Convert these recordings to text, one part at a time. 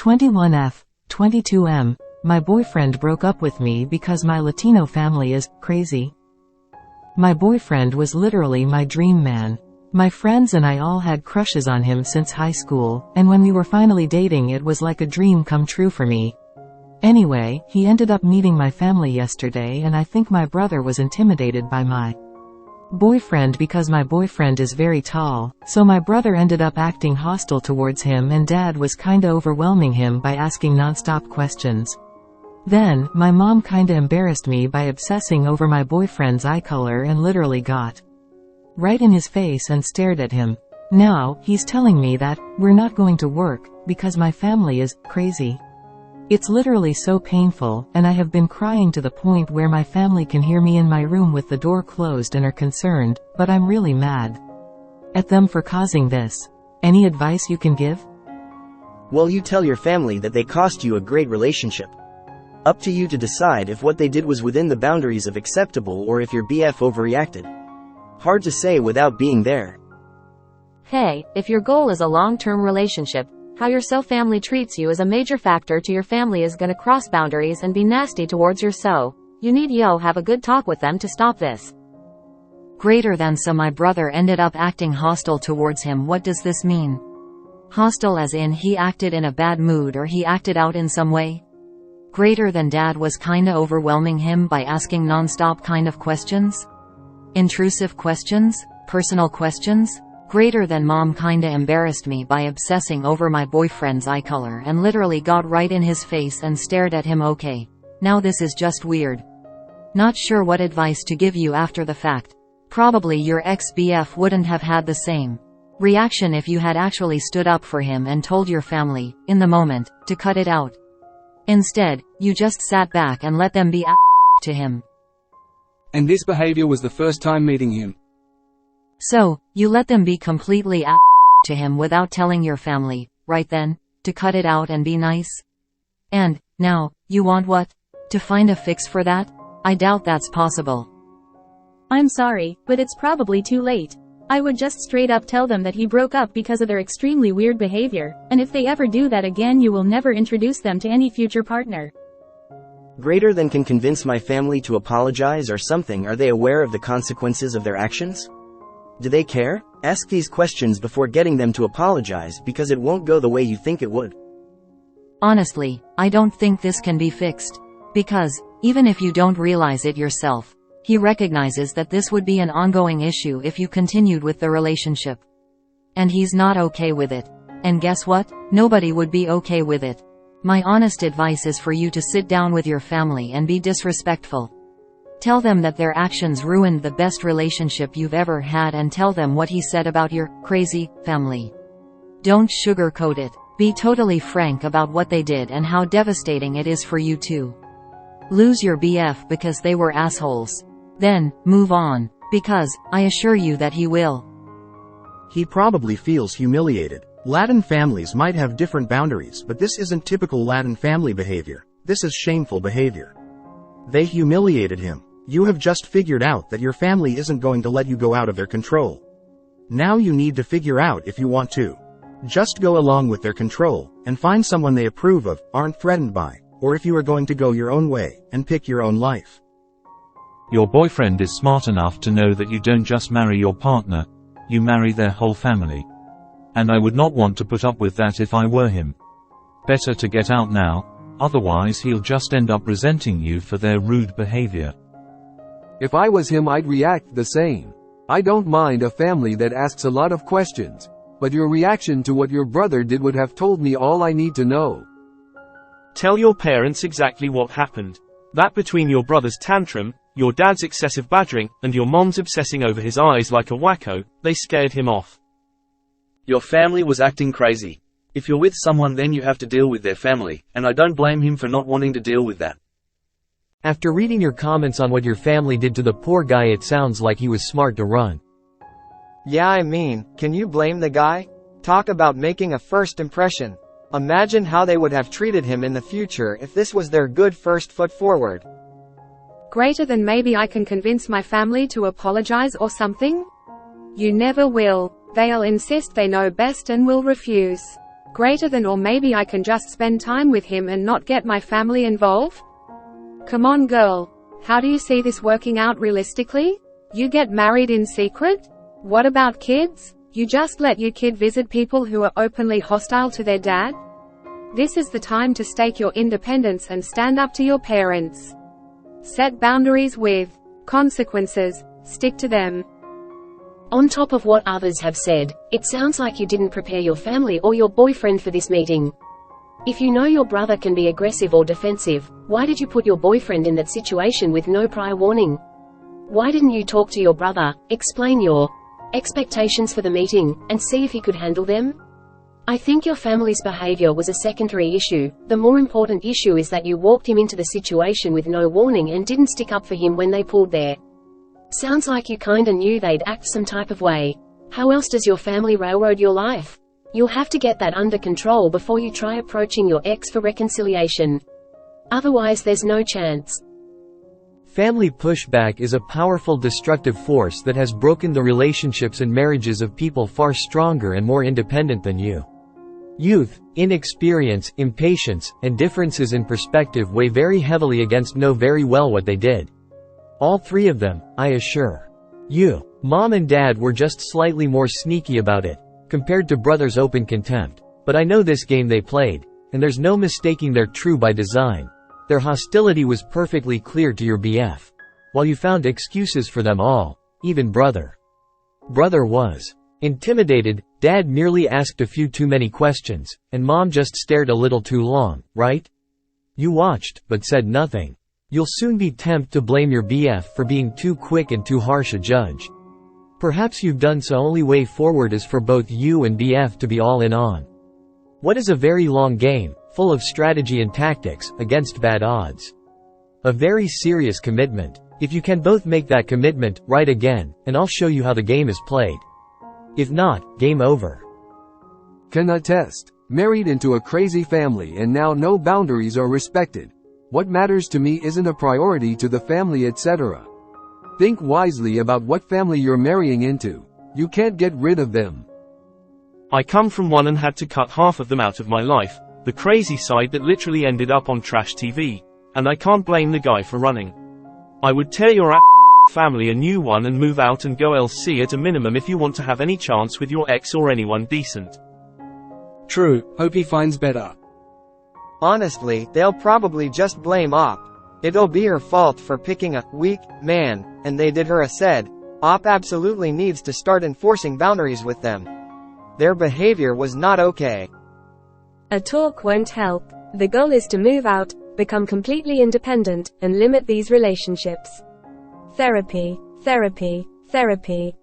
21F, 22M. My boyfriend broke up with me because my Latino family is crazy. My boyfriend was literally my dream man. My friends and I all had crushes on him since high school, and when we were finally dating it was like a dream come true for me. Anyway, he ended up meeting my family yesterday and I think my brother was intimidated by my boyfriend because my boyfriend is very tall, so my brother ended up acting hostile towards him and dad was kinda overwhelming him by asking non-stop questions. Then, my mom kinda embarrassed me by obsessing over my boyfriend's eye color and literally got right in his face and stared at him. Now, he's telling me that we're not going to work because my family is crazy. It's literally so painful, and I have been crying to the point where my family can hear me in my room with the door closed and are concerned, but I'm really mad at them for causing this. Any advice you can give? Well, you tell your family that they cost you a great relationship. Up to you to decide if what they did was within the boundaries of acceptable or if your BF overreacted. Hard to say without being there. Hey, if your goal is a long-term relationship, how your family treats you is a major factor to your family is gonna cross boundaries and be nasty towards your you need have a good talk with them to stop this. Greater than so my brother ended up acting hostile towards him. What does this mean? Hostile as in he acted in a bad mood or he acted out in some way? Greater than dad was kinda overwhelming him by asking non-stop kind of questions? Intrusive questions? Personal questions? Greater than mom kinda embarrassed me by obsessing over my boyfriend's eye color and literally got right in his face and stared at him. Okay. Now this is just weird. Not sure what advice to give you after the fact. Probably your ex-BF wouldn't have had the same reaction if you had actually stood up for him and told your family, in the moment, to cut it out. Instead, you just sat back and let them be to him. And this behavior was the first time meeting him. So, you let them be completely to him without telling your family, right then, to cut it out and be nice? And, now, you want what? To find a fix for that? I doubt that's possible. I'm sorry, but it's probably too late. I would just straight up tell them that he broke up because of their extremely weird behavior, and if they ever do that again you will never introduce them to any future partner. Greater than can convince my family to apologize or something. Are they aware of the consequences of their actions? Do they care? Ask these questions before getting them to apologize because it won't go the way you think it would. Honestly, I don't think this can be fixed. Because, even if you don't realize it yourself, he recognizes that this would be an ongoing issue if you continued with the relationship. And he's not okay with it. And guess what? Nobody would be okay with it. My honest advice is for you to sit down with your family and be disrespectful. Tell them that their actions ruined the best relationship you've ever had and tell them what he said about your crazy family. Don't sugarcoat it. Be totally frank about what they did and how devastating it is for you to lose your BF because they were assholes. Then, move on. Because, I assure you that he will. He probably feels humiliated. Latin families might have different boundaries, but this isn't typical Latin family behavior. This is shameful behavior. They humiliated him. You have just figured out that your family isn't going to let you go out of their control. Now you need to figure out if you want to just go along with their control, and find someone they approve of, aren't threatened by, or if you are going to go your own way, and pick your own life. Your boyfriend is smart enough to know that you don't just marry your partner, you marry their whole family. And I would not want to put up with that if I were him. Better to get out now, otherwise he'll just end up resenting you for their rude behavior. If I was him I'd react the same. I don't mind a family that asks a lot of questions, but your reaction to what your brother did would have told me all I need to know. Tell your parents exactly what happened. That between your brother's tantrum, your dad's excessive badgering, and your mom's obsessing over his eyes like a wacko, they scared him off. Your family was acting crazy. If you're with someone then you have to deal with their family, and I don't blame him for not wanting to deal with that. After reading your comments on what your family did to the poor guy, it sounds like he was smart to run. Yeah, I mean, can you blame the guy? Talk about making a first impression. Imagine how they would have treated him in the future if this was their good first foot forward. Greater than maybe I can convince my family to apologize or something? You never will. They'll insist they know best and will refuse. Greater than, or maybe I can just spend time with him and not get my family involved? Come on, girl. How do you see this working out realistically? You get married in secret? What about kids? You just let your kid visit people who are openly hostile to their dad? This is the time to stake your independence and stand up to your parents. Set boundaries with consequences. Stick to them. On top of what others have said, it sounds like you didn't prepare your family or your boyfriend for this meeting. If you know your brother can be aggressive or defensive, why did you put your boyfriend in that situation with no prior warning? Why didn't you talk to your brother, explain your expectations for the meeting, and see if he could handle them? I think your family's behavior was a secondary issue. The more important issue is that you walked him into the situation with no warning and didn't stick up for him when they pulled their sounds like you kinda knew they'd act some type of way. How else does your family railroad your life? You'll have to get that under control before you try approaching your ex for reconciliation. Otherwise there's no chance. Family pushback is a powerful destructive force that has broken the relationships and marriages of people far stronger and more independent than you. Youth, inexperience, impatience, and differences in perspective weigh very heavily against know very well what they did. All three of them, I assure you. Mom and dad were just slightly more sneaky about it, compared to brother's open contempt. But I know this game they played, and there's no mistaking they're true by design. Their hostility was perfectly clear to your BF. While you found excuses for them all, even brother. Brother was intimidated, dad merely asked a few too many questions, and mom just stared a little too long, right? You watched, but said nothing. You'll soon be tempted to blame your BF for being too quick and too harsh a judge. Perhaps you've done so. Only way forward is for both you and BF to be all in on what is a very long game, full of strategy and tactics, against bad odds. A very serious commitment. If you can both make that commitment, write again, and I'll show you how the game is played. If not, game over. Can attest. Married into a crazy family and now no boundaries are respected. What matters to me isn't a priority to the family, etc. Think wisely about what family you're marrying into. You can't get rid of them. I come from one and had to cut half of them out of my life, the crazy side that literally ended up on trash TV, and I can't blame the guy for running. I would tear your family a new one and move out and go LC at a minimum if you want to have any chance with your ex or anyone decent. True, hope he finds better. Honestly, they'll probably just blame Op. It'll be her fault for picking a weak man, and they did her a said. Op absolutely needs to start enforcing boundaries with them. Their behavior was not okay. A talk won't help. The goal is to move out, become completely independent, and limit these relationships. Therapy, therapy, therapy.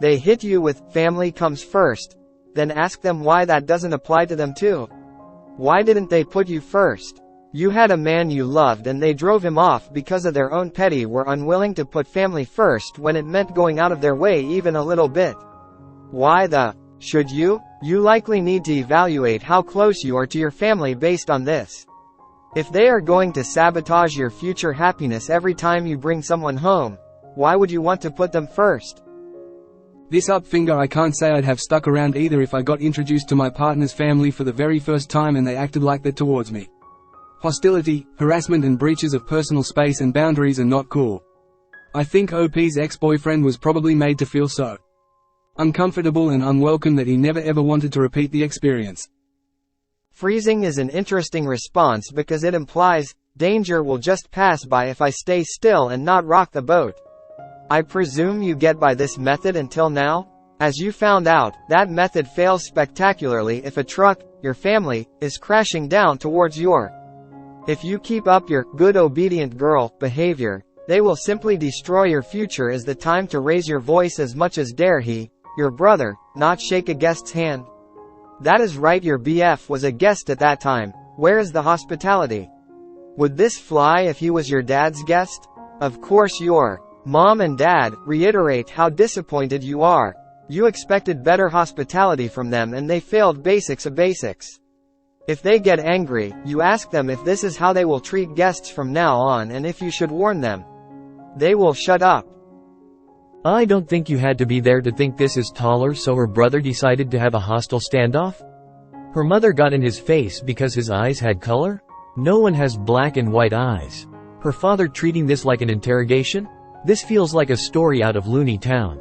They hit you with family comes first. Then ask them why that doesn't apply to them too. Why didn't they put you first? You had a man you loved and they drove him off because of their own petty were unwilling to put family first when it meant going out of their way even a little bit. Why the should you? You likely need to evaluate how close you are to your family based on this. If they are going to sabotage your future happiness every time you bring someone home, why would you want to put them first? This up finger, I can't say I'd have stuck around either if I got introduced to my partner's family for the very first time and they acted like that towards me. Hostility, harassment and breaches of personal space and boundaries are not cool. I think OP's ex-boyfriend was probably made to feel so uncomfortable and unwelcome that he never ever wanted to repeat the experience. Freezing is an interesting response because it implies, danger will just pass by if I stay still and not rock the boat. I presume you get by this method until now? As you found out, that method fails spectacularly if a truck, your family, is crashing down towards your. If you keep up your good obedient girl behavior, they will simply destroy your future. Is the time to raise your voice as much as dare he, your brother, not shake a guest's hand? That is right, your BF was a guest at that time. Where is the hospitality? Would this fly if he was your dad's guest? Of course your mom and dad reiterate how disappointed you are. You expected better hospitality from them and they failed basics of basics. If they get angry, you ask them if this is how they will treat guests from now on and if you should warn them. They will shut up. I don't think you had to be there to think this is taller, so her brother decided to have a hostile standoff? Her mother got in his face because his eyes had color? No one has black and white eyes. Her father treating this like an interrogation? This feels like a story out of Looney Town.